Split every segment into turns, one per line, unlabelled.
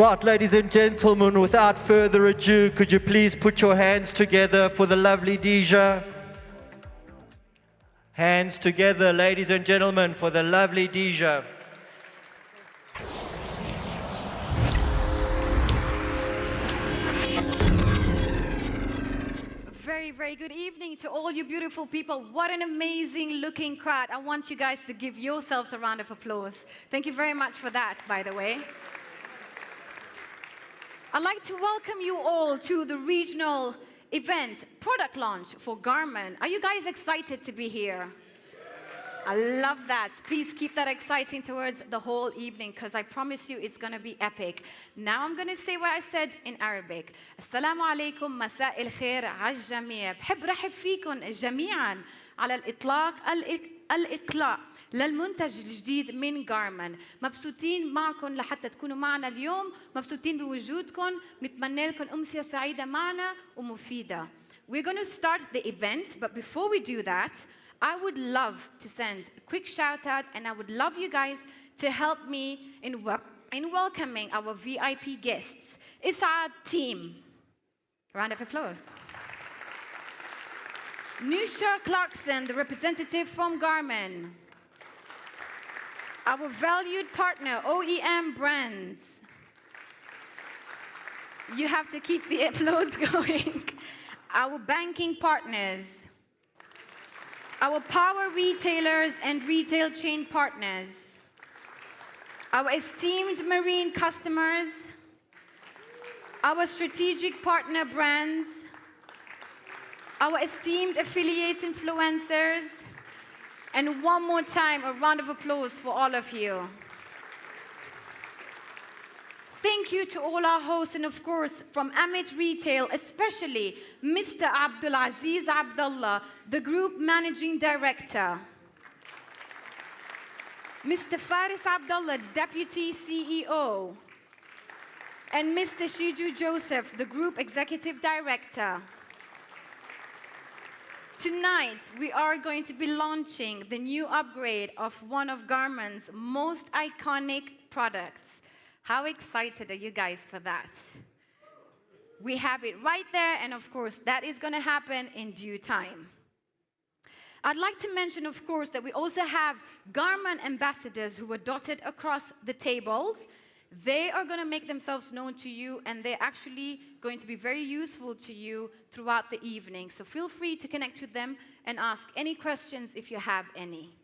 Right, ladies and gentlemen, without further ado, could you please put your hands together for the lovely Deja? Hands together, ladies and gentlemen, for the lovely Deja.
Very good evening to all you beautiful people. What an amazing looking crowd. I want you guys to give yourselves a round of applause. Thank you very much for that, by the way. I'd like to welcome you all to the regional event, product launch for Garmin. Are you guys excited to be here? I love that. Please keep that exciting towards the whole evening, because I promise you it's going to be epic. Now I'm going to say what I said in Arabic. Assalamu alaikum, مساء الخير على الجميع. بحب رحب فيكم جميعا على الإطلاق الإقلاع للمنتج الجديد من Garmin. مبسوطين معكم لحتى تكونوا معنا اليوم، مبسوطين بوجودكم، نتمنى لكم أمسية سعيدة معنا ومفيدة. We're going to start the event, but before we do that, I would love to send a quick shout out, and I would love you guys to help me in welcoming our VIP guests. Isa'ad team. Round of applause. Nusha Clarkson, the representative from Garmin. Our valued partner, OEM Brands. You have to keep the applause going. Our banking partners. Our power retailers and retail chain partners, our esteemed marine customers, our strategic partner brands, our esteemed affiliates influencers, and one more time, a round of applause for all of you. Thank you to all our hosts, and of course, from Amit Retail, especially Mr. Abdulaziz Abdullah, the Group Managing Director. Mr. Faris Abdullah, the Deputy CEO. And Mr. Shiju Joseph, the Group Executive Director. Tonight, we are going to be launching the new upgrade of one of Garmin's most iconic products. How excited are you guys for that? We have it right there, and of course, that is going to happen in due time. I'd like to mention, of course, that we also have Garmin ambassadors who are dotted across the tables. They are going to make themselves known to you, and they're actually going to be very useful to you throughout the evening. So feel free to connect with them and ask any questions if you have any.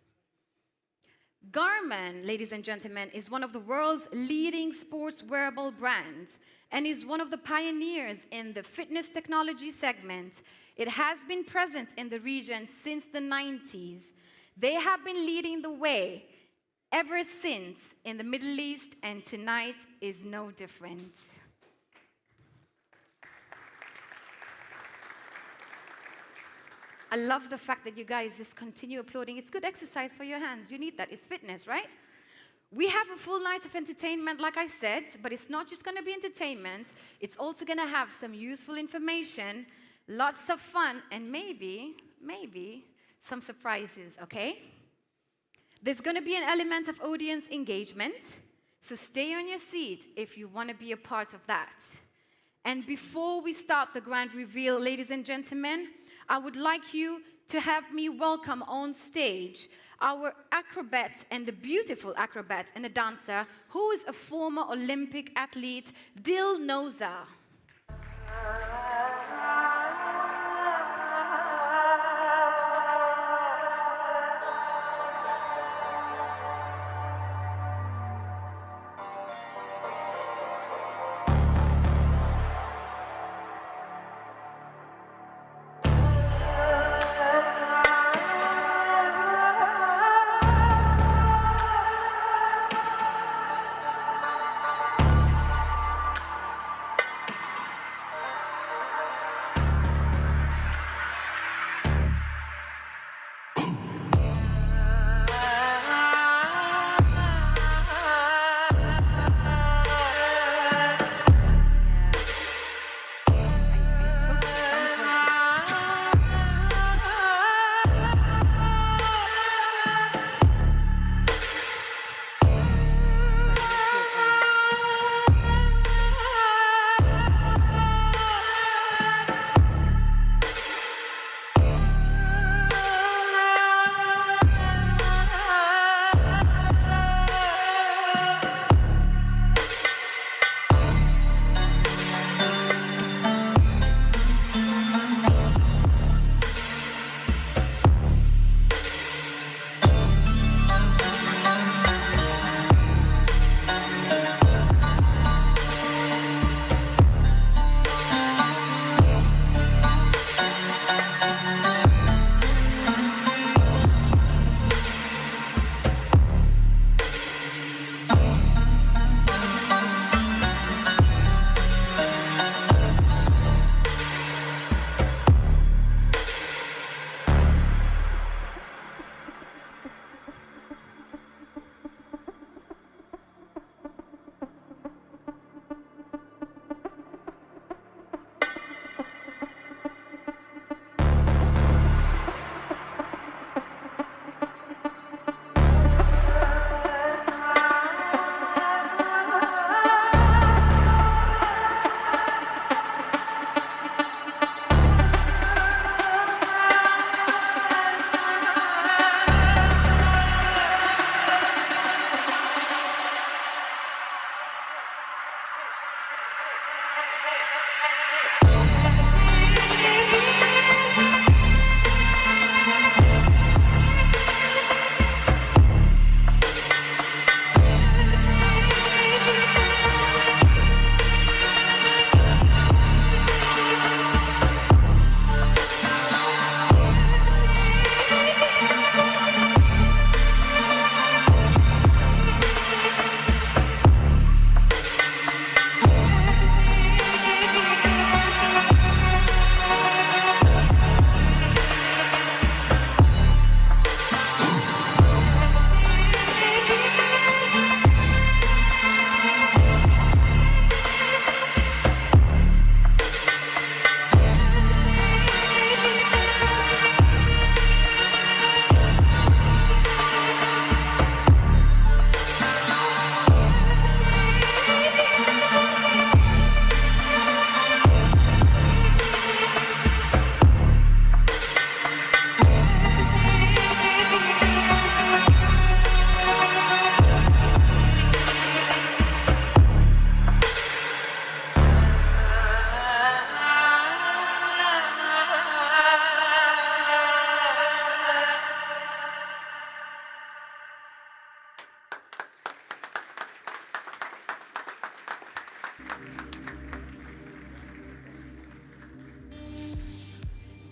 Garmin, ladies and gentlemen, is one of the world's leading sports wearable brands and is one of the pioneers in the fitness technology segment. It has been present in the region since the 90s. They have been leading the way ever since in the Middle East, and tonight is no different. I love the fact that you guys just continue applauding. It's good exercise for your hands. You need that. It's fitness, right? We have a full night of entertainment, like I said, but it's not just going to be entertainment. It's also going to have some useful information, lots of fun, and maybe some surprises, okay? There's going to be an element of audience engagement, so stay on your seat if you want to be a part of that. And before we start the grand reveal, ladies and gentlemen, I would like you to have me welcome on stage our acrobat, and the beautiful acrobat and a dancer who is a former Olympic athlete, Dil Noza.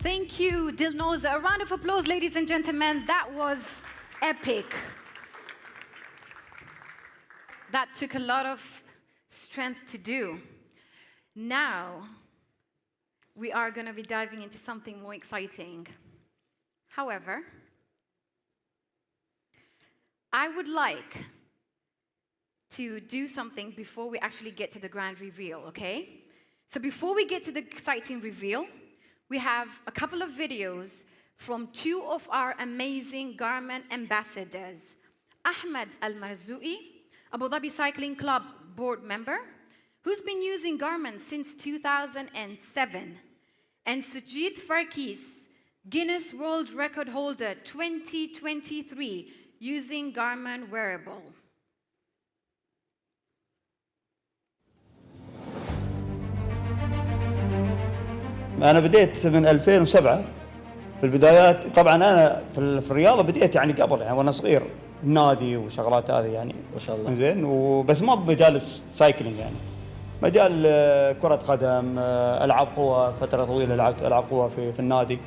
Thank you, Dilnoza. A round of applause, ladies and gentlemen. That was epic. That took a lot of strength to do. Now, we are going to be diving into something more exciting. However, I would like to do something before we actually get to the grand reveal, okay? So before we get to the exciting reveal, we have a couple of videos from two of our amazing Garmin ambassadors, Ahmed Al-Marzoui, Abu Dhabi Cycling Club board member, who's been using Garmin since 2007, and Sujit Farkis, Guinness World Record holder 2023, using Garmin wearable.
أنا بديت من 2007 في البدايات. طبعاً أنا في الرياضة بديت يعني قبل، يعني وأنا صغير النادي وشغلات هذه يعني
ما شاء الله.
زين، وبس ما بمجال السايكلينج، يعني مجال كرة قدم، ألعاب قوة. فترة طويلة لعبت ألعاب قوة في النادي.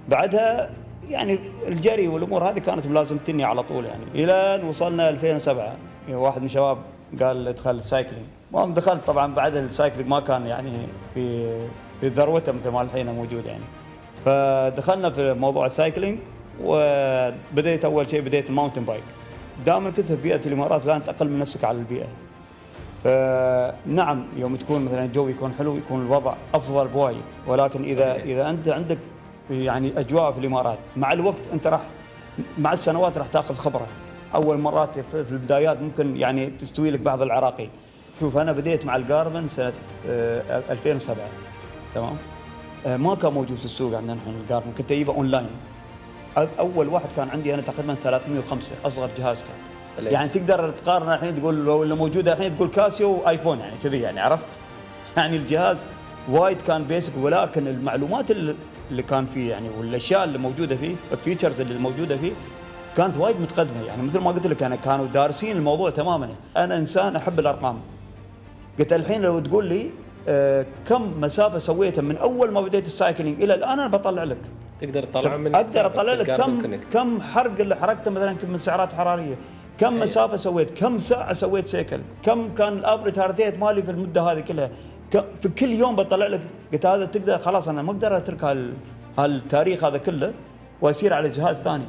بعدها يعني الجري والأمور هذه كانت ملازمتني على طول، يعني إلى أن وصلنا 2007. واحد من الشباب قال ادخل السايكلينج، المهم دخلت. طبعاً بعد السايكلينج ما كان يعني في ذروته مثل ما الحين موجود يعني. فدخلنا في موضوع السايكلينج، وبديت أول شيء بديت الماونتن بايك. دائما كنت في بيئة الإمارات لا تقل من نفسك على البيئة. فنعم يوم تكون مثلا الجو يكون حلو يكون الوضع أفضل بوايد، ولكن إذا أنت عندك يعني أجواء في الإمارات، مع الوقت أنت راح مع السنوات راح تأخذ خبرة. أول مرات في البدايات ممكن يعني تستوي لك بعض العراقيل. شوف أنا بديت مع الجارمن سنة 2007، تمام؟ ما كان موجود في السوق عندنا نحن الجارمن، كنت أجيبه أونلاين. أول واحد كان عندي أنا تقريبا 305، أصغر جهاز كان. يعني تقدر تقارن الحين تقول لو اللي موجودة الحين تقول كاسيو وآيفون، يعني كذي يعني، عرفت؟ يعني الجهاز وايد كان بيسك، ولكن المعلومات اللي كان فيه يعني والأشياء اللي موجودة فيه، الفيتشرز اللي موجودة فيه كانت وايد متقدمة. يعني مثل ما قلت لك أنا كانوا دارسين الموضوع تماما. أنا إنسان أحب الأرقام. قلت الحين لو تقول لي كم مسافة سويتها من أول ما بديت السايكلينج إلى الآن، أنا بطلع لك.
تقدر تطلع من
أقدر أطلع لك كم حرق اللي حرقته مثلا من سعرات حرارية، كم مسافة سويت، كم ساعة سويت سيكل، كم كان الأفريج هارت ريت مالي في المدة هذه كلها، في كل يوم بطلع لك. قلت هذا تقدر خلاص، أنا ما أقدر أترك هالتاريخ هذا كله وأسير على جهاز ثاني.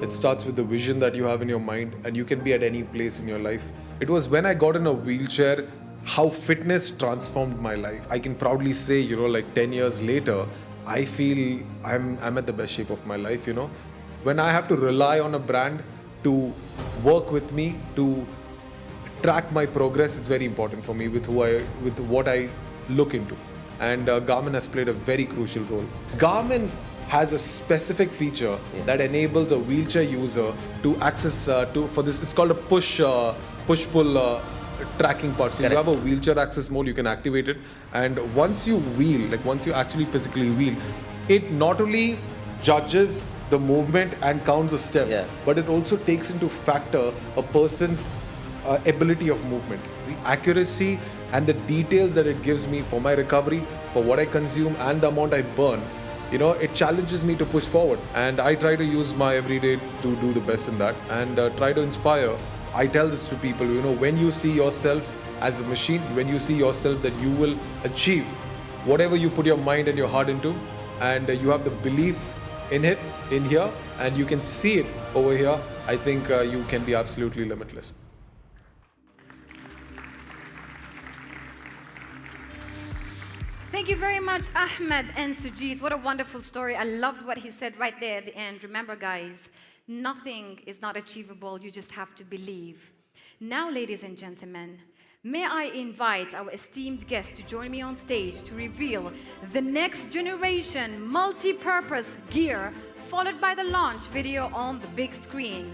It starts with the vision that you have in your mind, and you can be at any place in your life. It was when I got in a wheelchair how fitness transformed my life. I can proudly say, like 10 years later, I feel I'm at the best shape of my life, When I have to rely on a brand to work with me, to track my progress, it's very important for me with what I look into. And Garmin has played a very crucial role. Garmin has a specific feature that enables a wheelchair user to access for this. It's called a push-pull tracking part. So you have a wheelchair access mode, you can activate it, and once you wheel, once you actually physically wheel, it not only judges the movement and counts a step, but it also takes into factor a person's ability of movement, the accuracy and the details that it gives me for my recovery, for what I consume and the amount I burn. It challenges me to push forward, and I try to use my everyday to do the best in that and try to inspire. I tell this to people, when you see yourself as a machine, when you see yourself that you will achieve whatever you put your mind and your heart into, and you have the belief in it, in here, and you can see it over here, I think you can be absolutely limitless.
Thank you very much, Ahmed and Sujit. What a wonderful story. I loved what he said right there at the end. Remember, guys, nothing is not achievable. You just have to believe. Now, ladies and gentlemen, may I invite our esteemed guest to join me on stage to reveal the next generation multi-purpose gear, followed by the launch video on the big screen.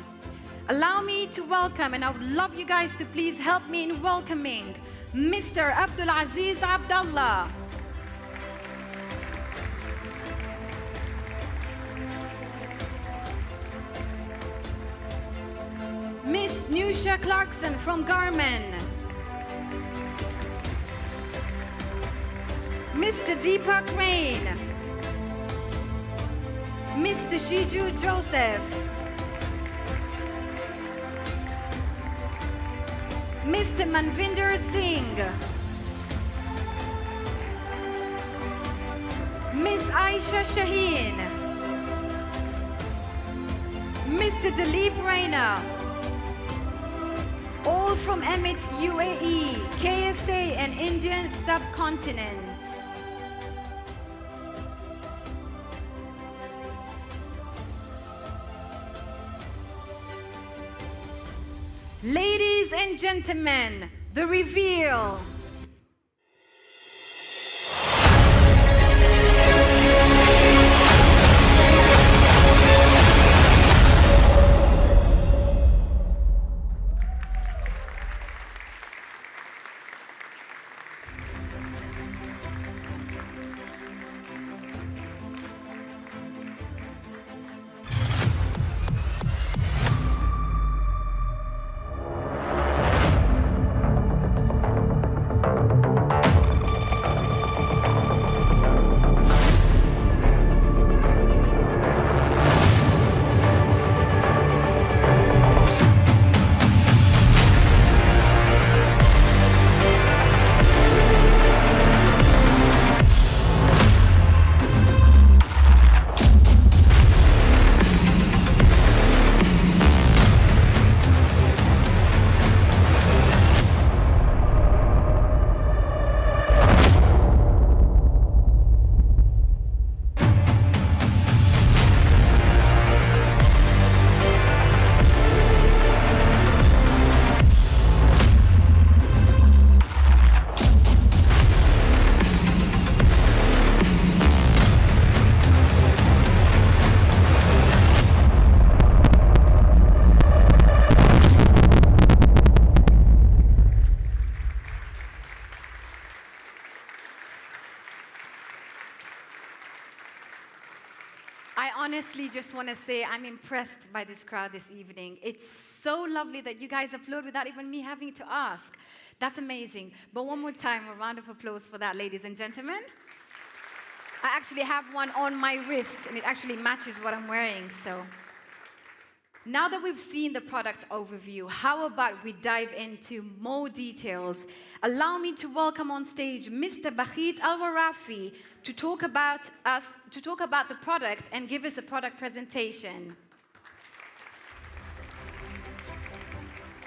Allow me to welcome, and I would love you guys to please help me in welcoming Mr. Abdul Aziz Abdallah. Miss Nusha Clarkson from Garmin. Mr. Deepak Rain. Mr. Shiju Joseph. Mr. Manvinder Singh. Miss Aisha Shaheen. Mr. Dilip Raina. All from Emirates, UAE, KSA and Indian subcontinent. Ladies and gentlemen, the reveal. I honestly just want to say I'm impressed by this crowd this evening. It's so lovely that you guys applaud without even me having to ask. That's amazing. But one more time, a round of applause for that, ladies and gentlemen. I actually have one on my wrist, and it actually matches what I'm wearing, so. Now that we've seen the product overview, how about we dive into more details? Allow me to welcome on stage Mr. Bakhit Al-Warafi to talk about the product and give us a product presentation.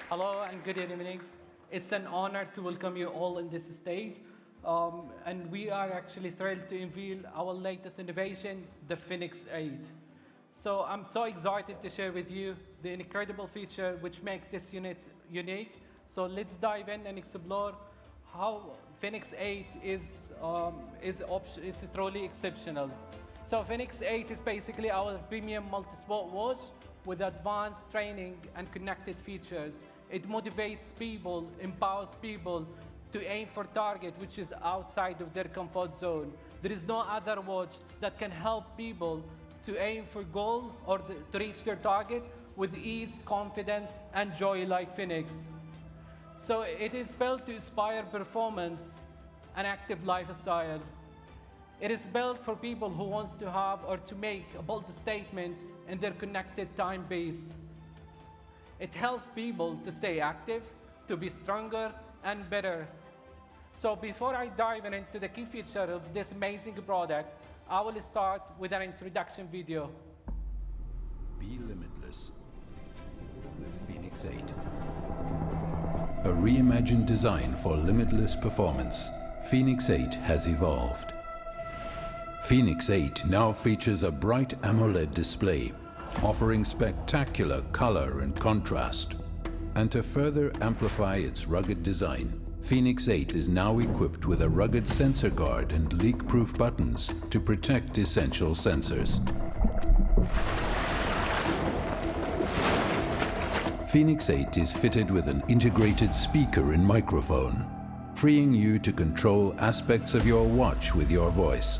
Hello and good evening. It's an honor to welcome you all on this stage. And we are actually thrilled to unveil our latest innovation, the Fenix 8. So I'm so excited to share with you the incredible feature which makes this unit unique. So let's dive in and explore how Fenix 8 is truly exceptional. So Fenix 8 is basically our premium multi-sport watch with advanced training and connected features. It motivates people, empowers people to aim for target which is outside of their comfort zone. There is no other watch that can help people to aim for goal or to reach their target with ease, confidence, and joy like Fenix. So it is built to inspire performance and active lifestyle. It is built for people who want to have or to make a bold statement in their connected time base. It helps people to stay active, to be stronger and better. So before I dive into the key feature of this amazing product, I will start with an introduction video.
Be limitless with Fenix 8. A reimagined design for limitless performance, Fenix 8 has evolved. Fenix 8 now features a bright AMOLED display, offering spectacular color and contrast. And to further amplify its rugged design, Fenix 8 is now equipped with a rugged sensor guard and leak-proof buttons to protect essential sensors. Fenix 8 is fitted with an integrated speaker and microphone, freeing you to control aspects of your watch with your voice.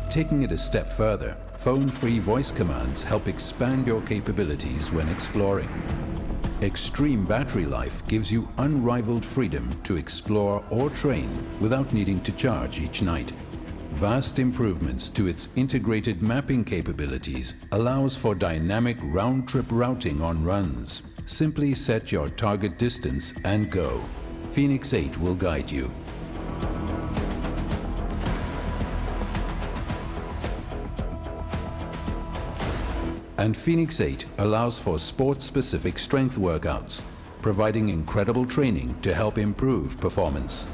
Taking it a step further, phone-free voice commands help expand your capabilities when exploring. Extreme battery life gives you unrivaled freedom to explore or train without needing to charge each night. Vast improvements to its integrated mapping capabilities allows for dynamic round-trip routing on runs. Simply set your target distance and go. Fenix 8 will guide you. And Fenix 8 allows for sport-specific strength workouts, providing incredible training to help improve performance.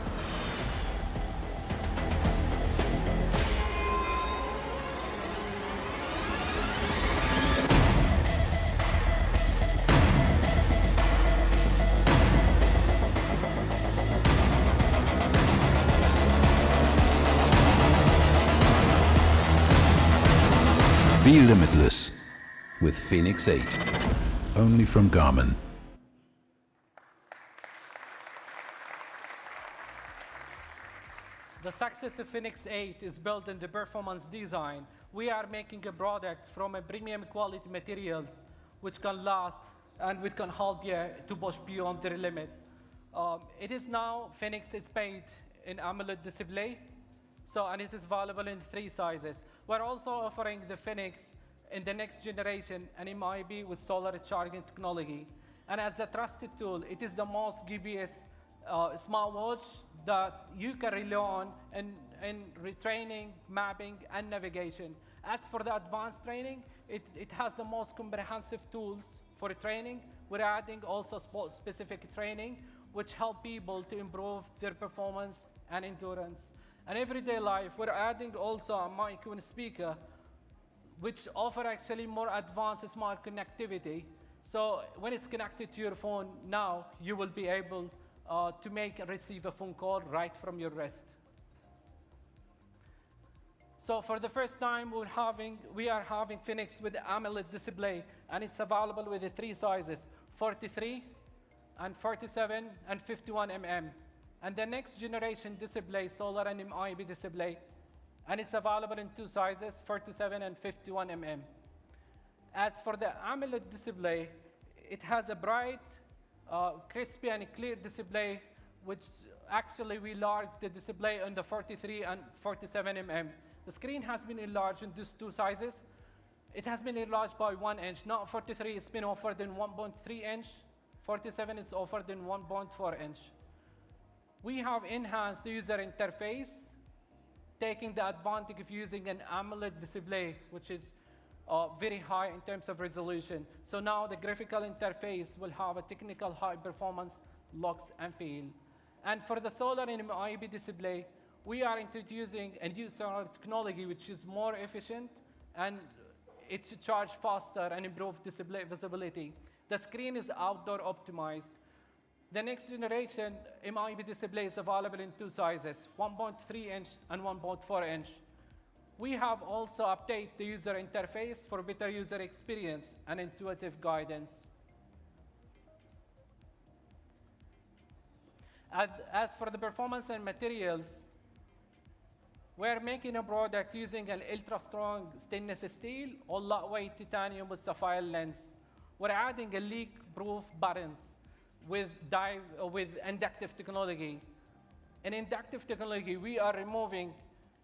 Be limitless with Fenix 8, only from Garmin.
The success of Fenix 8 is built in the performance design. We are making a product from a premium quality materials which can last and which can help you to push beyond their limit. It is now Fenix is made in AMOLED display, and it is available in 3 sizes. We're also offering the Fenix in the next generation, an MIB with solar charging technology. And as a trusted tool, it is the most GPS smartwatch that you can rely on in retraining, mapping, and navigation. As for the advanced training, it has the most comprehensive tools for training. We're adding also sport-specific training, which help people to improve their performance and endurance. And everyday life, we're adding also a micro speaker, which offer actually more advanced smart connectivity. So when it's connected to your phone now, you will be able to make and receive a phone call right from your wrist. So for the first time, we are having Fenix with AMOLED display, and it's available with the 3 sizes, 43 and 47 and 51 mm. And the next generation display, solar and MIB display, and it's available in 2 sizes, 47 and 51 mm. As for the AMOLED display, it has a bright, crispy and clear display, which actually we enlarged the display on the 43 and 47 mm. The screen has been enlarged in these 2 sizes. It has been enlarged by 1 inch. Now 43, it's been offered in 1.3 inch. 47, it's offered in 1.4 inch. We have enhanced the user interface, taking the advantage of using an AMOLED display, which is very high in terms of resolution. So now the graphical interface will have a technical high performance looks and feel. And for the solar and MIB display, we are introducing a new solar technology which is more efficient and it's charged faster and improved display visibility. The screen is outdoor optimized. The next generation MIB display is available in 2 sizes, 1.3 inch and 1.4 inch. We have also updated the user interface for better user experience and intuitive guidance. As for the performance and materials, we're making a product using an ultra-strong stainless steel or lightweight titanium with sapphire lens. We're adding a leak-proof buttons with inductive technology. In inductive technology, we are removing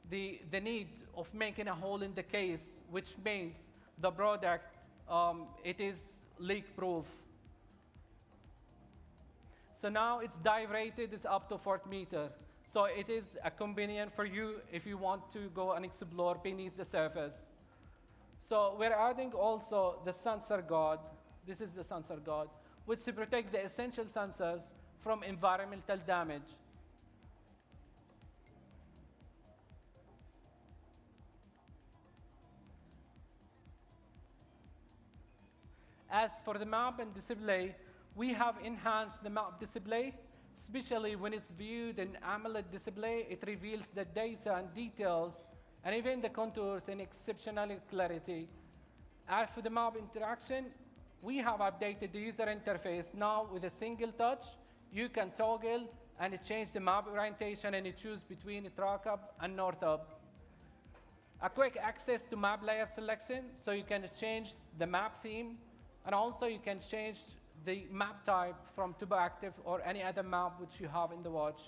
the need of making a hole in the case, which means the product, it is leak-proof. So now it's dive rated, it's up to 4 meters. So it is a convenient for you if you want to go and explore beneath the surface. So we're adding also the sensor guard. This is the sensor guard, which to protect the essential sensors from environmental damage. As for the map and display, we have enhanced the map display, especially when it's viewed in AMOLED display. It reveals the data and details, and even the contours in exceptional clarity. As for the map interaction, we have updated the user interface. Now with a single touch, you can toggle and change the map orientation and choose between track up and north up. A quick access to map layer selection, so you can change the map theme, and also you can change the map type from TurboActive or any other map which you have in the watch,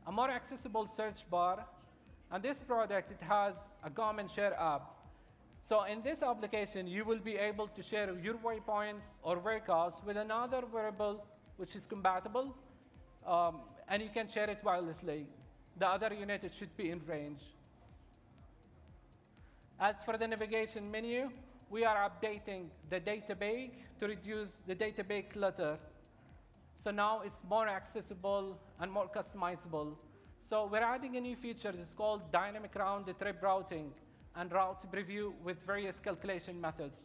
a more accessible search bar, and this product, it has a Garmin Share app. So in this application, you will be able to share your waypoints or workouts with another wearable which is compatible, and you can share it wirelessly. The other unit, it should be in range. As for the navigation menu, we are updating the data bag to reduce the data bag clutter. So now it's more accessible and more customizable. So we're adding a new feature. It's called dynamic round-the-trip routing and route preview with various calculation methods.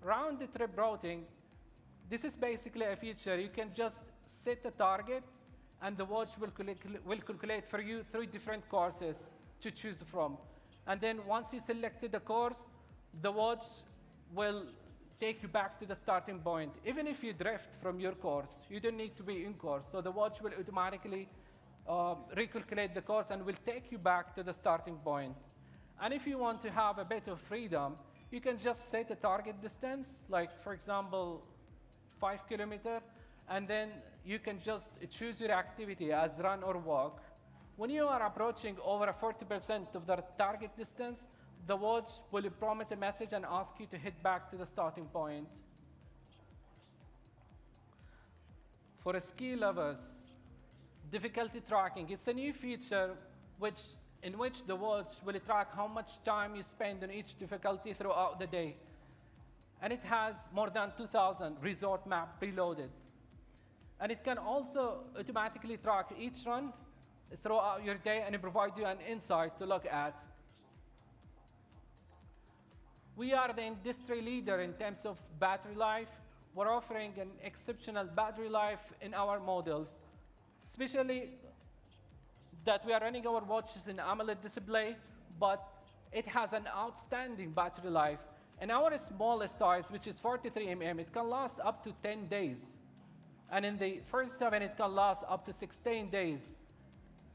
Round-the-trip routing, this is basically a feature. You can just set a target, and the watch will calculate for you 3 different courses to choose from. And then once you selected the course, the watch will take you back to the starting point. Even if you drift from your course, you don't need to be in course. So the watch will automatically recalculate the course and will take you back to the starting point. And if you want to have a bit of freedom, you can just set a target distance, like for example, 5 kilometers, and then you can just choose your activity as run or walk. When you are approaching over 40% of the target distance, the watch will prompt a message and ask you to head back to the starting point. For ski lovers, difficulty tracking. It's a new feature in which the watch will track how much time you spend on each difficulty throughout the day. And it has more than 2,000 resort maps preloaded. And it can also automatically track each run throughout your day and provide you an insight to look at. We are the industry leader in terms of battery life. We're offering an exceptional battery life in our models, especially that we are running our watches in AMOLED display, but it has an outstanding battery life. In our smallest size, which is 43 mm, it can last up to 10 days. And in the first 7, it can last up to 16 days.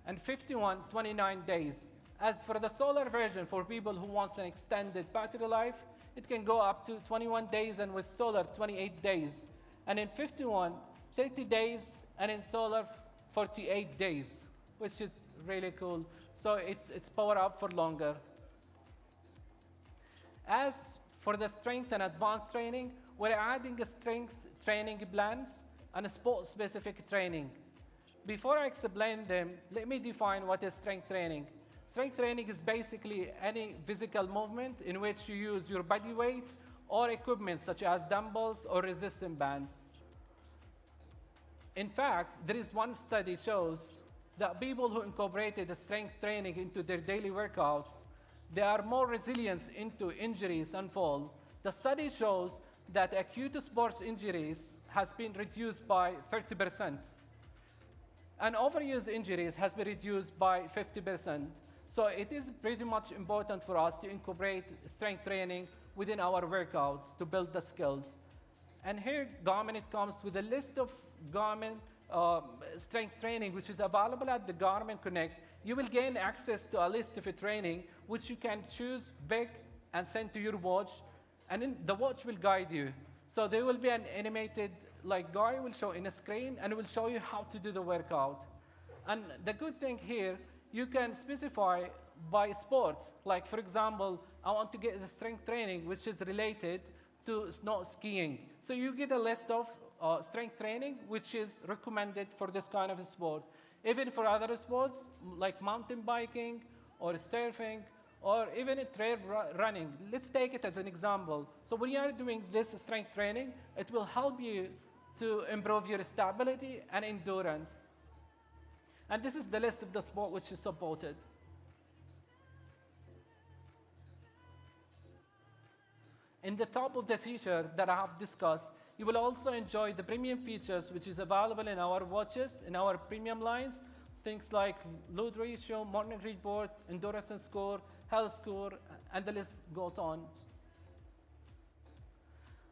And 51, 29 days. As for the solar version, for people who want an extended battery life, it can go up to 21 days, and with solar, 28 days. And in 51, 30 days, and in solar, 48 days, which is really cool. So it's power up for longer. As for the strength and advanced training, we're adding a strength training plans and a sport-specific training. Before I explain them, let me define what is strength training. Strength training is basically any physical movement in which you use your body weight or equipment such as dumbbells or resistance bands. In fact, there is one study shows that people who incorporated the strength training into their daily workouts, they are more resilient into injuries and fall. The study shows that acute sports injuries has been reduced by 30%. And overuse injuries has been reduced by 50%. So it is pretty much important for us to incorporate strength training within our workouts to build the skills. And here, Garmin, it comes with a list of Garmin strength training, which is available at the Garmin Connect. You will gain access to a list of a training, which you can choose, pick, and send to your watch, and then the watch will guide you. So there will be an animated guy will show in a screen, and it will show you how to do the workout. And the good thing here, you can specify by sport. Like for example, I want to get the strength training, which is related to snow skiing. So you get a list of strength training, which is recommended for this kind of a sport. Even for other sports, like mountain biking or surfing, or even trail running. Let's take it as an example. So when you are doing this strength training, it will help you to improve your stability and endurance. And this is the list of the sport which is supported. In the top of the feature that I have discussed, you will also enjoy the premium features which is available in our watches, in our premium lines, things like load ratio, morning report, endurance score, health score, and the list goes on.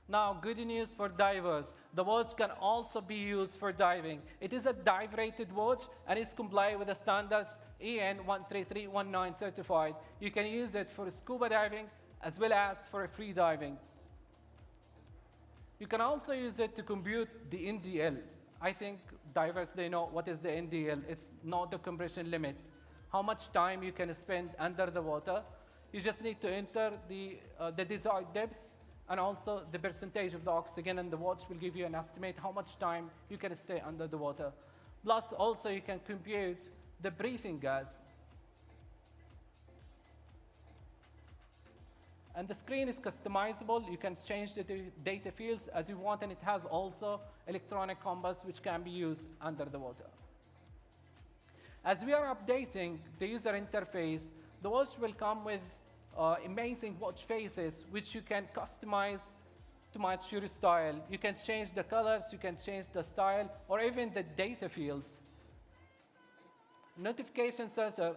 Now, good news for divers. The watch can also be used for diving. It is a dive-rated watch and is compliant with the standards EN 13319 certified. You can use it for scuba diving as well as for free diving. You can also use it to compute the NDL. I think divers, they know what is the NDL. It's not the compression limit. How much time you can spend under the water. You just need to enter the desired depth and also the percentage of the oxygen, and the watch will give you an estimate how much time you can stay under the water. Plus, also you can compute the breathing gas. And the screen is customizable. You can change the data fields as you want, and it has also electronic compass which can be used under the water. As we are updating the user interface, the watch will come with amazing watch faces which you can customize to match your style. You can change the colors, you can change the style, or even the data fields. Notification center.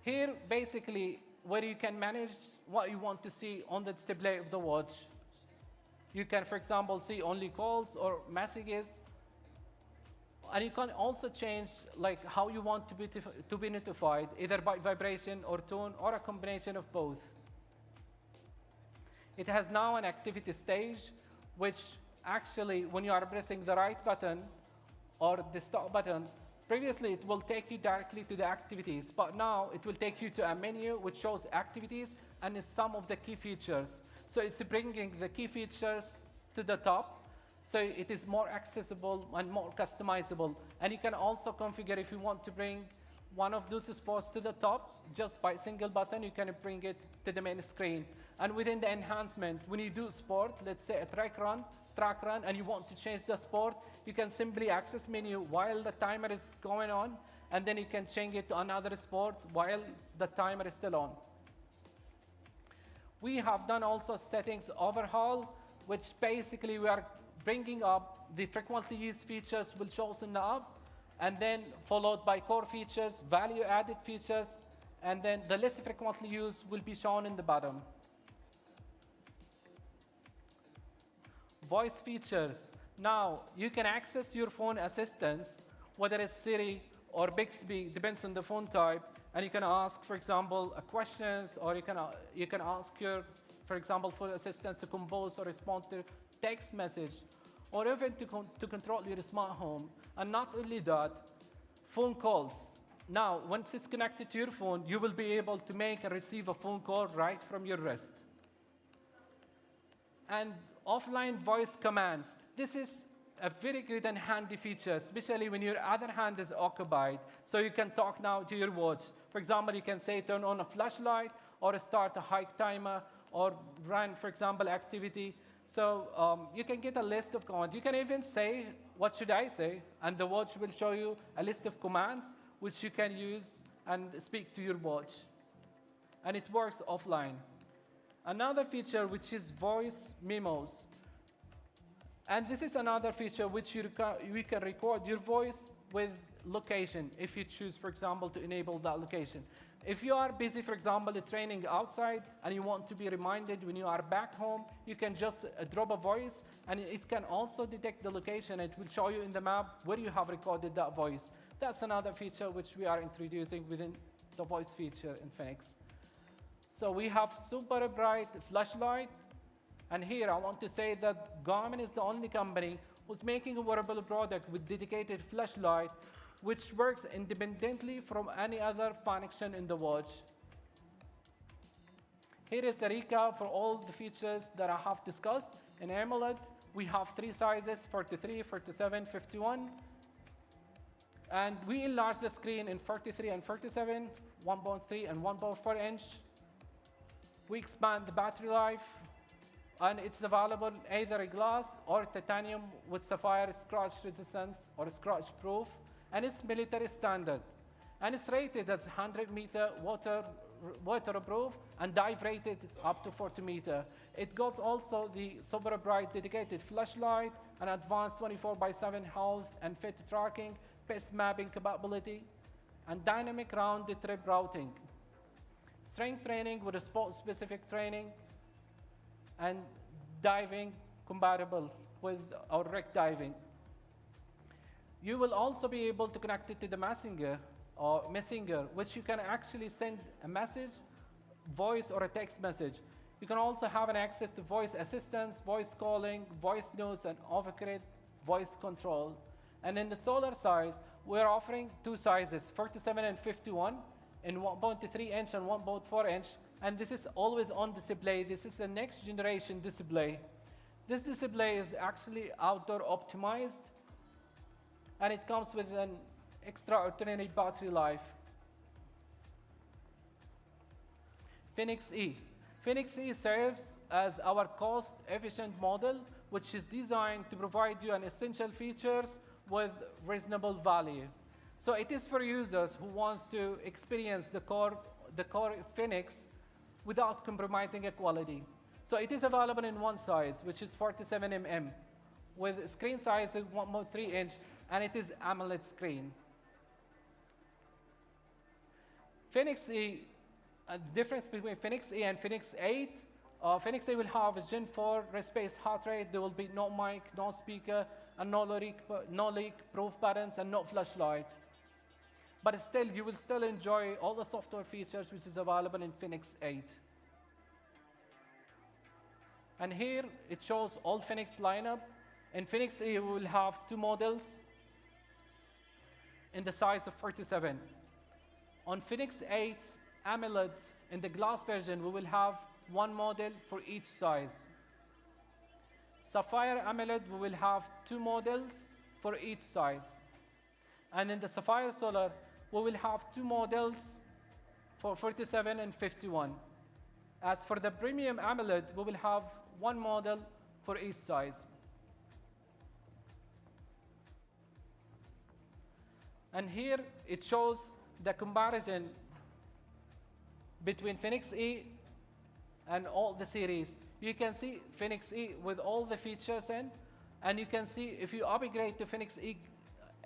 Here, basically, where you can manage what you want to see on the display of the watch. You can, for example, see only calls or messages. And you can also change like how you want to be notified, either by vibration or tone, or a combination of both. It has now an activity stage, which actually, when you are pressing the right button or the stop button, previously it will take you directly to the activities, but now it will take you to a menu which shows activities and some of the key features. So it's bringing the key features to the top, so it is more accessible and more customizable. And you can also configure, if you want to bring one of those spots to the top, just by a single button, you can bring it to the main screen. And within the enhancement, when you do sport, let's say a track run, and you want to change the sport, you can simply access menu while the timer is going on, and then you can change it to another sport while the timer is still on. We have done also settings overhaul, which basically we are bringing up the frequently used features will show in the up, and then followed by core features, value added features, and then the less frequently used will be shown in the bottom. Voice features. Now, you can access your phone assistants, whether it's Siri or Bixby, depends on the phone type, and you can ask, for example, questions, or you can ask your, for example, phone assistant to compose or respond to text message, or even to control your smart home. And not only that, phone calls. Now, once it's connected to your phone, you will be able to make and receive a phone call right from your wrist. And offline voice commands. This is a very good and handy feature, especially when your other hand is occupied. So you can talk now to your watch. For example, you can say turn on a flashlight, or start a hike timer, or run, for example, activity. So you can get a list of commands. You can even say, what should I say? And the watch will show you a list of commands which you can use and speak to your watch. And it works offline. Another feature which is voice memos. And this is another feature which we can record your voice with location, if you choose, for example, to enable that location. If you are busy, for example, training outside, and you want to be reminded when you are back home, you can just drop a voice, and it can also detect the location. It will show you in the map where you have recorded that voice. That's another feature which we are introducing within the voice feature in Fenix. So we have super bright flashlight. And here I want to say that Garmin is the only company who's making a wearable product with dedicated flashlight, which works independently from any other function in the watch. Here is a recap for all the features that I have discussed. In AMOLED, we have 3 sizes, 43, 47, 51. And we enlarge the screen in 43 and 47, 1.3 and 1.4 inch. We expand the battery life, and it's available either a glass or titanium with sapphire scratch resistance or scratch proof, and it's military standard. And it's rated as 100-meter waterproof and dive rated up to 40 meter. It got also the super bright dedicated flashlight, an advanced 24/7 health and fit tracking, pace mapping capability, and dynamic round trip routing. Strength training with a sport-specific training, and diving compatible with our wreck diving. You will also be able to connect it to the messenger, which you can actually send a message, voice, or a text message. You can also have an access to voice assistance, voice calling, voice notes, and override voice control. And in the solar side, we're offering two sizes, 47 and 51, in 1.3 inch and 1.4 inch. And this is always on display. This is the next generation display. This display is actually outdoor optimized, and it comes with an extraordinary battery life. Fenix E. Fenix E serves as our cost-efficient model, which is designed to provide you an essential features with reasonable value. So it is for users who wants to experience the core Fenix without compromising quality. So it is available in one size, which is 47 mm, with screen size of 1.3 inch, and it is AMOLED screen. Fenix E, the difference between Fenix E and Fenix 8, Fenix E will have a Gen 4 rest-based heart rate. There will be no mic, no speaker, and no leak-proof buttons, and no flashlight. But still, you will still enjoy all the software features which is available in Fenix 8. And here it shows all Fenix lineup. In Fenix E, we will have two models in the size of 47. On Fenix 8 AMOLED, in the glass version, we will have one model for each size. Sapphire AMOLED, we will have two models for each size. And in the Sapphire Solar, we will have two models for 47 and 51. As for the Premium AMOLED, we will have one model for each size. And here it shows the comparison between Fenix E and all the series. You can see Fenix E with all the features in, and you can see if you upgrade to Fenix E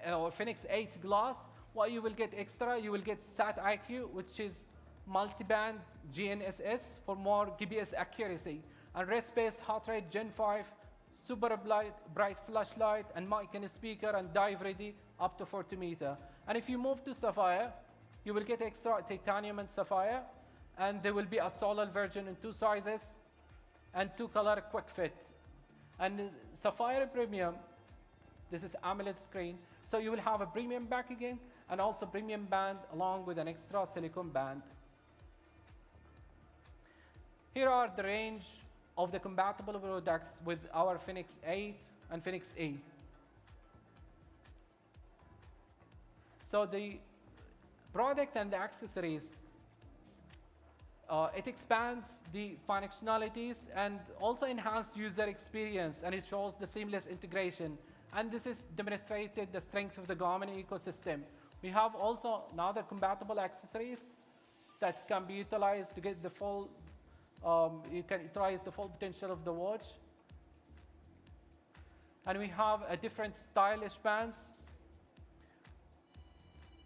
or Fenix 8 glass, what you will get extra, you will get SAT IQ, which is multi-band GNSS for more GPS accuracy, and rest-based heart rate Gen 5, super bright flashlight, and mic and speaker, and dive ready up to 40 meters. And if you move to Sapphire, you will get extra titanium and sapphire, and there will be a solar version in two sizes and two color quick fit. And Sapphire Premium, this is AMOLED screen, so you will have a premium packaging and also premium band along with an extra silicone band. Here are the range of the compatible products with our Fenix 8 and Fenix E. So the product and the accessories, it expands the functionalities and also enhances user experience, and it shows the seamless integration. And this is demonstrated the strength of the Garmin ecosystem. We have also other compatible accessories that can be utilized to get the full, you can utilize the full potential of the watch. And we have a different stylish bands,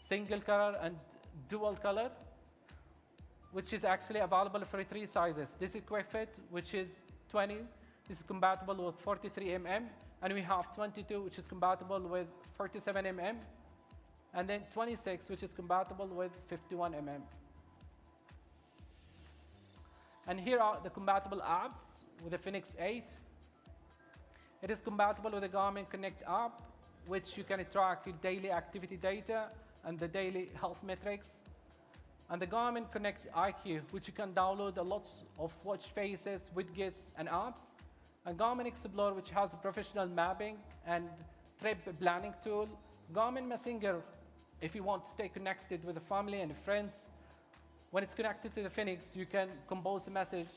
single color and dual color, which is actually available for three sizes. This is quick fit, which is 20. This is compatible with 43 mm. And we have 22, which is compatible with 47 mm. And then 26, which is compatible with 51 mm. And here are the compatible apps with the Fenix 8. It is compatible with the Garmin Connect app, which you can track your daily activity data and the daily health metrics. And the Garmin Connect IQ, which you can download a lot of watch faces, widgets, and apps. And Garmin Explorer, which has a professional mapping and trip planning tool. Garmin Messenger, if you want to stay connected with the family and friends. When it's connected to the Fenix, you can compose a message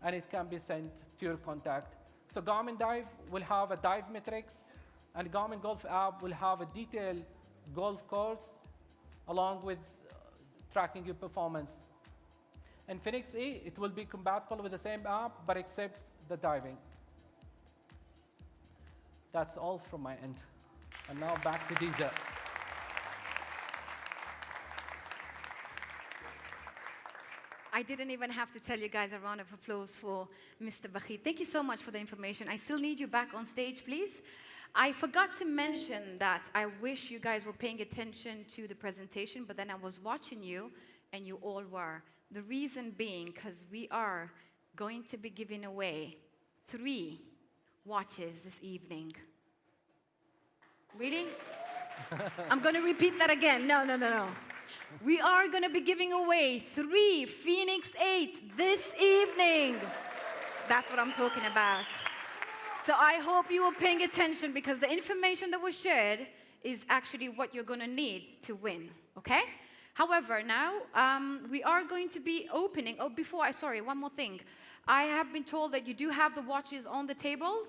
and it can be sent to your contact. So Garmin Dive will have a dive metrics, and Garmin Golf app will have a detailed golf course along with tracking your performance. And Fenix E, it will be compatible with the same app, but except the diving. That's all from my end. And now back to DJ.
I didn't even have to tell you guys a round of applause for Mr. Bakhit. Thank you so much for the information. I still need you back on stage, please. I forgot to mention that I wish you guys were paying attention to the presentation, but then I was watching you, and you all were. The reason being, because we are going to be giving away 3 watches this evening. Really? I'm going to repeat that again. No. We are going to be giving away 3 Fenix 8 this evening. That's what I'm talking about. So I hope you are paying attention because the information that was shared is actually what you're going to need to win, okay? However, now we are going to be opening, sorry, one more thing. I have been told that you do have the watches on the tables,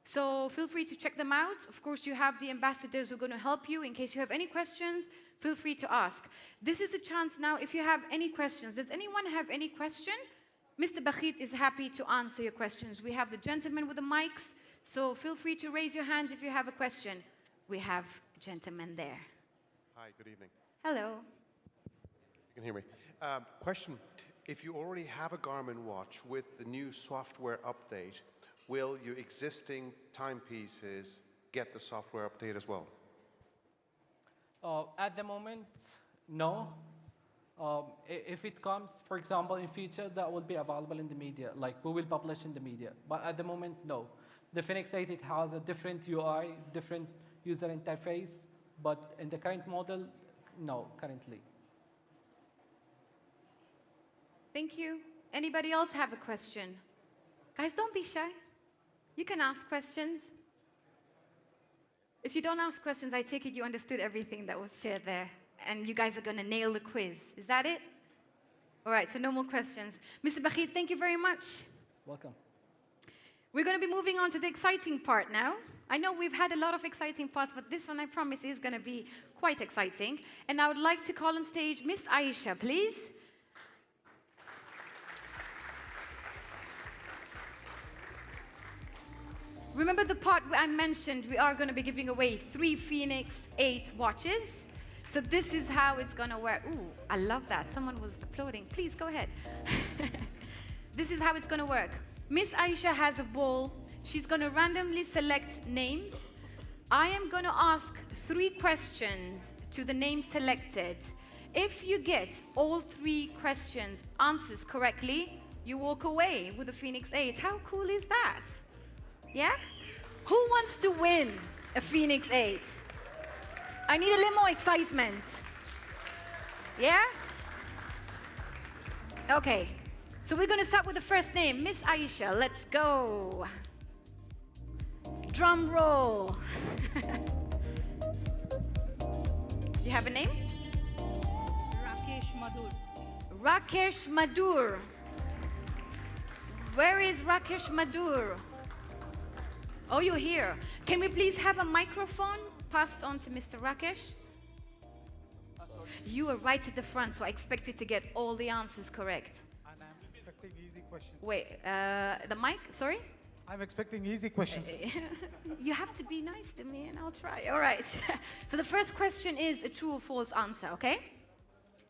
so feel free to check them out. Of course, you have the ambassadors who are going to help you. In case you have any questions, feel free to ask. This is the chance now if you have any questions. Does anyone have any question? Mr. Bakhit is happy to answer your questions. We have the gentleman with the mics, so feel free to raise your hand if you have a question. We have a gentleman there.
Hi, good evening.
Hello.
You can hear me. Question, if you already have a Garmin watch with the new software update, will your existing timepieces get the software update as well?
At the moment, no. If it comes, for example, in future, that will be available in the media, like we will publish in the media. But at the moment, no. The Fenix 8, it has a different UI, different user interface, but in the current model, no, currently.
Thank you. Anybody else have a question? Guys, don't be shy. You can ask questions. If you don't ask questions, I take it you understood everything that was shared there, and you guys are going to nail the quiz. Is that it? All right, so no more questions. Mr. Bakhit, thank you very much.
Welcome.
We're going to be moving on to the exciting part now. I know we've had a lot of exciting parts, but this one, I promise, is going to be quite exciting. And I would like to call on stage Miss Aisha, please. Remember the part where I mentioned we are going to be giving away 3 Fenix 8 watches? So this is how it's going to work. Ooh, I love that. Someone was applauding. Please go ahead. This is how it's going to work. Miss Aisha has a ball. She's going to randomly select names. I am going to ask 3 questions to the name selected. If you get all 3 questions answers correctly, you walk away with the Fenix 8. How cool is that? Yeah? Who wants to win a Fenix 8? I need a little more excitement. Yeah? Okay. So we're going to start with the first name, Miss Aisha. Let's go. Drum roll. Do you have a name?
Rakesh Madhur.
Rakesh Madhur. Where is Rakesh Madhur? Oh, you're here. Can we please have a microphone passed on to Mr. Rakesh? You are right at the front, so I expect you to get all the answers correct.
And I'm expecting easy questions.
Wait, the mic, sorry?
I'm expecting easy questions.
You have to be nice to me and I'll try. All right. So the first question is a true or false answer, okay?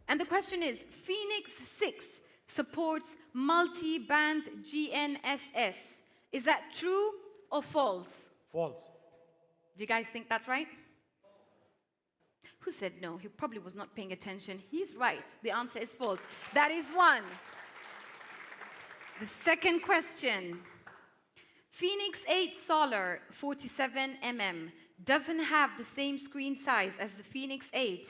And the question is, Fenix 6 supports multi-band GNSS. Is that true or false?
False.
Do you guys think that's right? Who said no? He probably was not paying attention. He's right. The answer is false. That is 1. The second question. Fenix 8 Solar 47mm doesn't have the same screen size as the Fenix 8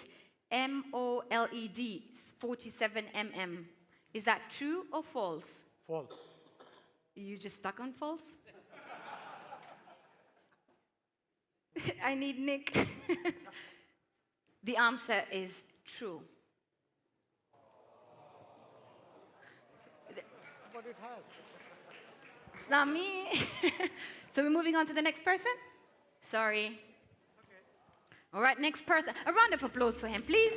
AMOLED 47mm. Is that true or false?
False.
You just stuck on false? I need Nick. The answer is true.
But it has.
It's not me. So we're moving on to the next person? Sorry.
Okay.
All right, next person. A round of applause for him, please.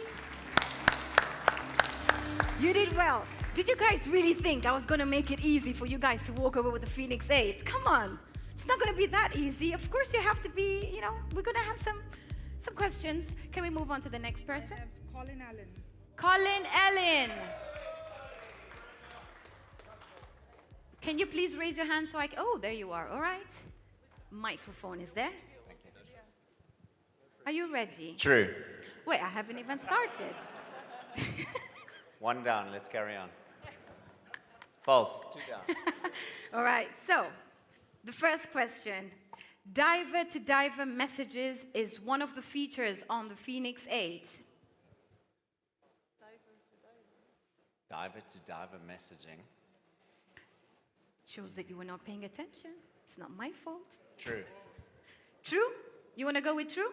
You did well. Did you guys really think I was going to make it easy for you guys to walk over with the Fenix 8? Come on. It's not going to be that easy. Of course, you have to be, we're going to have some questions. Can we move on to the next person?
I have Colin Allen.
Colin Allen. Can you please raise your hand so oh, there you are. All right. Microphone is there. Are you ready?
True.
Wait, I haven't even started.
1 down, let's carry on. False. 2 down.
All right, so the first question. Diver-to-diver messages is one of the features on the Fenix 8.
Diver-to-diver messaging.
Shows that you were not paying attention. It's not my fault.
True.
True? You want to go with true?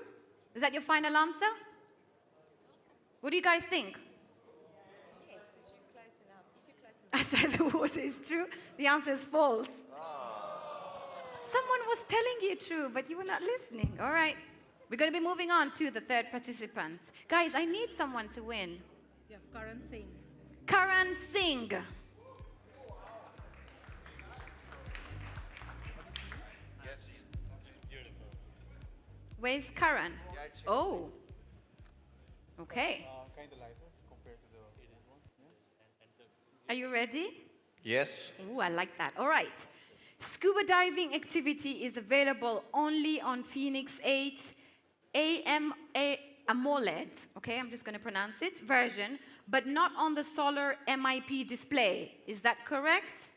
Is that your final answer? What do you guys think?
Yes, because you're close enough. If you're close enough.
I said the water is true. The answer is false. Someone was telling you true, but you were not listening. All right. We're going to be moving on to the third participant. Guys, I need someone to win.
You have Karan Singh.
Karan Singh. Where's Karan? Oh. Okay.
Kind of lighter compared to the hidden one.
Are you ready?
Yes.
Ooh, I like that. All right. Scuba diving activity is available only on Fenix 8 AMOLED, okay, I'm just going to pronounce it, version, but not on the solar MIP display. Is that correct?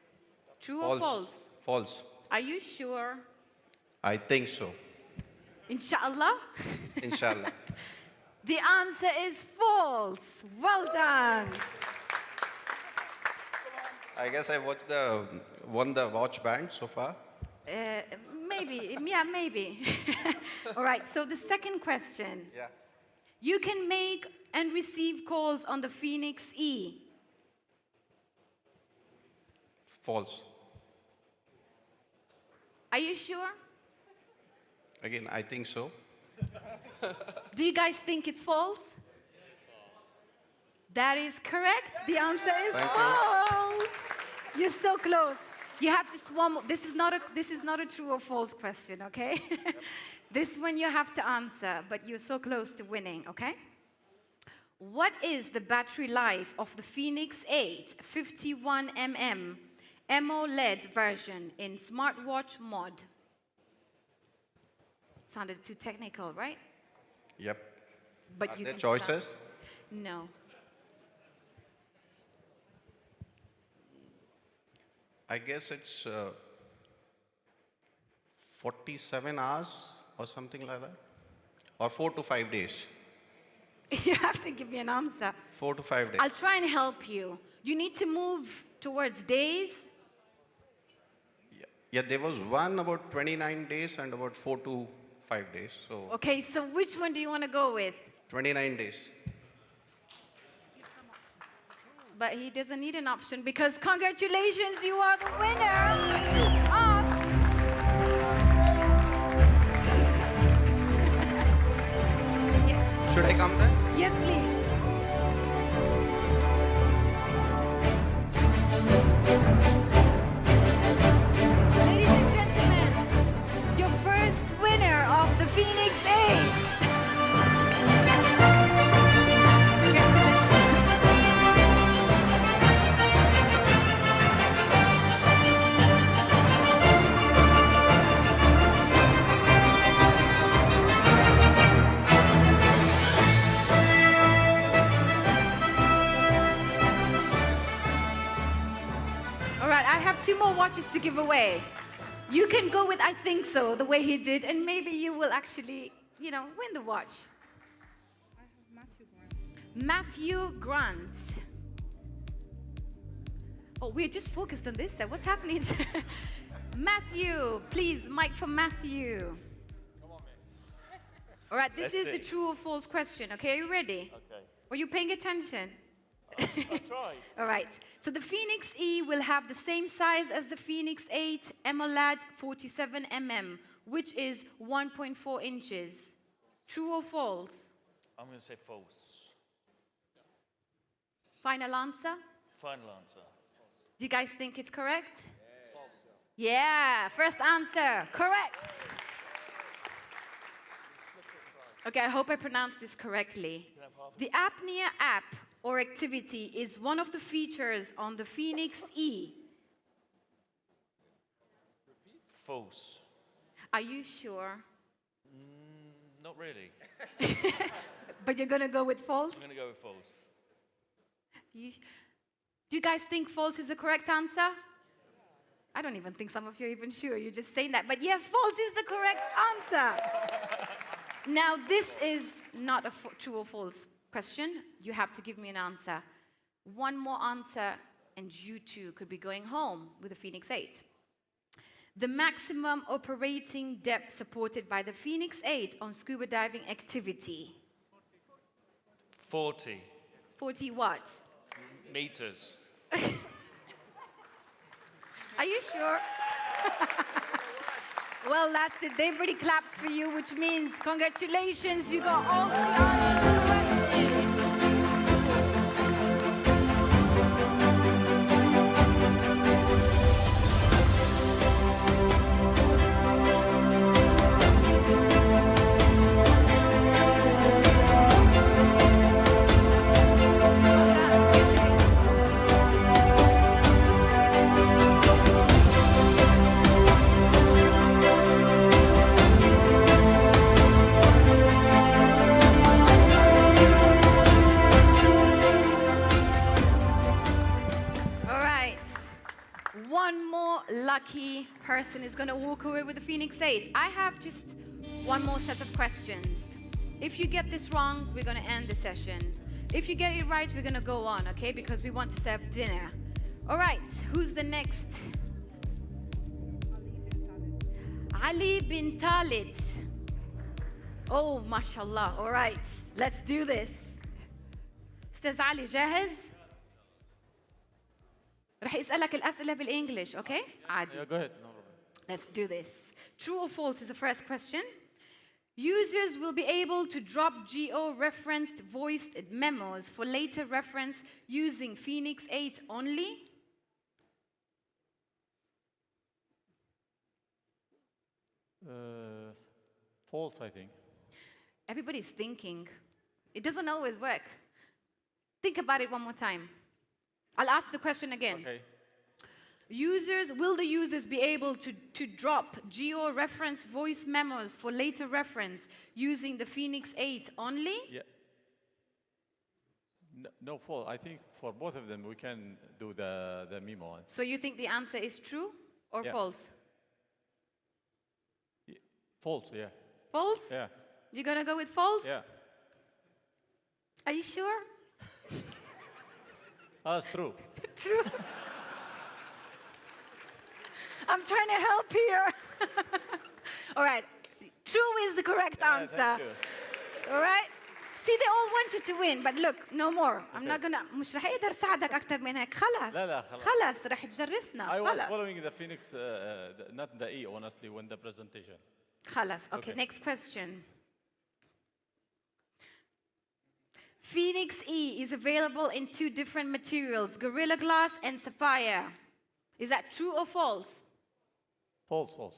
True or false?
False.
Are you sure?
I think so.
Inshallah?
Inshallah.
The answer is false. Well done.
I guess I won the watch band so far.
Maybe, yeah, maybe. All right, so the second question.
Yeah.
You can make and receive calls on the Fenix E.
False.
Are you sure?
Again, I think so.
Do you guys think it's false? That is correct. The answer is false. You're so close. You have to swim. This is not a true or false question, okay? This one you have to answer, but you're so close to winning, okay? What is the battery life of the Fenix 8 51mm AMOLED version in smartwatch mod? Sounded too technical, right?
Yep.
But
Are
you
there
can
choices?
start. No.
I guess it's 47 hours or something like that. Or 4 to 5 days.
You have to give me an answer.
4 to 5 days.
I'll try and help you. You need to move towards days.
Yeah, there was one about 29 days and about 4 to 5 days. So
Okay, so which one do you want to go with?
29 days.
But he doesn't need an option because congratulations, you are the winner of yes.
Should I come there?
Yes, please. Ladies and gentlemen, your first winner of the Fenix 8. All right, I have 2 more watches to give away. You can go with I think so, the way he did, and maybe you will actually, win the watch.
I have Matthew Grant.
Matthew Grant. Oh, we're just focused on this side. What's happening? Matthew, please, mic for Matthew.
Come on, man.
All right, this
Let's
is the
see.
true or false question. Okay, are you ready?
Okay.
Were you paying attention?
I tried.
All right. So the Fenix E will have the same size as the Fenix 8 AMOLED 47mm, which is 1.4 inches. True or false?
I'm going to say false.
Final answer?
Final answer.
Do you guys think it's correct? Yeah, first answer, correct. Okay, I hope I pronounced this correctly. The apnea app or activity is one of the features on the Fenix E.
False.
Are you sure?
Not really.
But you're going to go with false?
I'm going to go with false.
You, Do you guys think false is the correct answer? I don't even think some of you are even sure. You're just saying that. But yes, false is the correct answer. Now, this is not a true or false question. You have to give me an answer. One more answer, and you two could be going home with the Fenix 8. The maximum operating depth supported by the Fenix 8 on scuba diving activity.
40
40 what?
meters.
Are you sure? Well, that's it. They've already clapped for you, which means congratulations, you got all the answers correct. Lucky person is going to walk away with the Fenix 8. I have just one more set of questions. If you get this wrong, we're going to end the session. If you get it right, we're going to go on, okay? Because we want to serve dinner. All right, who's the next? Ali bin Talid. Oh, mashallah. All right, let's do this. Ustaz Ali, جاهز؟ رح يسألك الأسئلة بالإنجليش, okay? عادي.
Yeah, go ahead. No problem.
Let's do this. True or false is the first question. Users will be able to drop geo-referenced voiced memos for later reference using Fenix 8 only.
False, I think.
Everybody's thinking. It doesn't always work. Think about it one more time. I'll ask the question again.
Okay.
Will the users be able to drop geo-reference voice memos for later reference using the Fenix 8 only?
Yeah. No, false. I think for both of them we can do the memo.
So you think the answer is true or false?
Yeah. False, yeah.
False?
Yeah.
You're gonna go with false?
Yeah.
Are you sure?
That's true.
True. I'm trying to help here. All right. True is the correct answer.
Thank you.
All right? See, they all want you to win, but look, no more. I'm not gonna مش رح اقدر ساعدك أكتر من هيك. خلاص.
لا
خلاص رح تجرسنا.
I was following the Phoenix, not the E, honestly, when the presentation.
خلاص. Okay, next question. Phoenix E is available in 2 different materials, Gorilla Glass and Sapphire. Is that true or false?
False, false.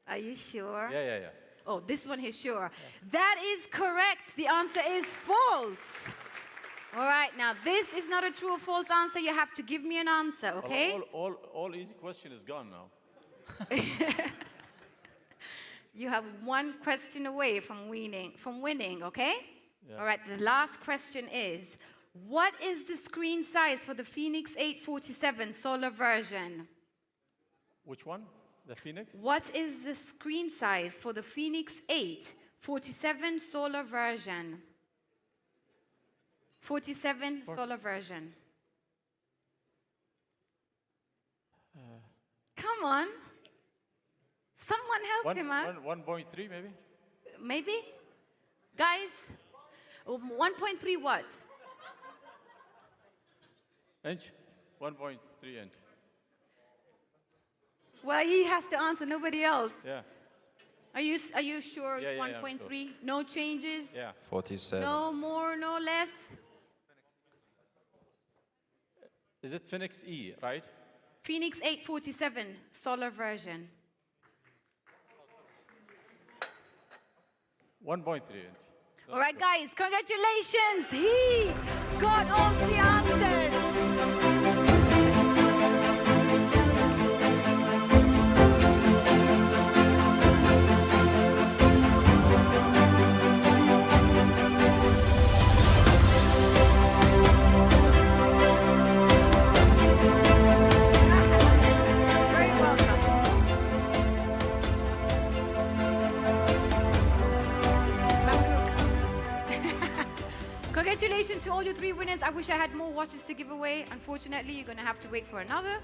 Are you sure?
Yeah.
Oh, this one is sure. That is correct. The answer is false. All right, now this is not a true or false answer. You have to give me an answer, okay?
All easy question is gone now.
You have 1 question away from winning, okay?
Yeah.
All right, the last question is, what is the screen size for the Fenix 847 solar version?
Which one? The Phoenix?
What is the screen size for the Fenix 847 solar version? 47 solar version. Come on. Someone help him out.
1.3 maybe?
Maybe? Guys, 1.3 what?
Inch? 1.3 inch.
Well, he has to answer, nobody else.
Yeah.
Are you sure
Yeah,
it's
yeah,
1.3?
sure.
No changes?
Yeah.
47.
No more, no less?
Is it Phoenix E, right?
Fenix 847 solar version.
1.3 inch.
All right, guys, congratulations. He got all 3 answers. Congratulations to all you 3 winners. I wish I had more watches to give away. Unfortunately, you're going to have to wait for another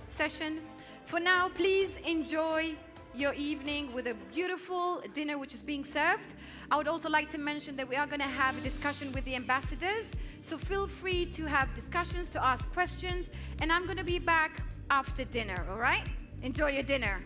session. For now, please enjoy your evening with a beautiful dinner which is being served. I would also like to mention that we are going to have a discussion with the ambassadors. So feel free to have discussions, to ask questions. And I'm going to be back after dinner, all right? Enjoy your dinner.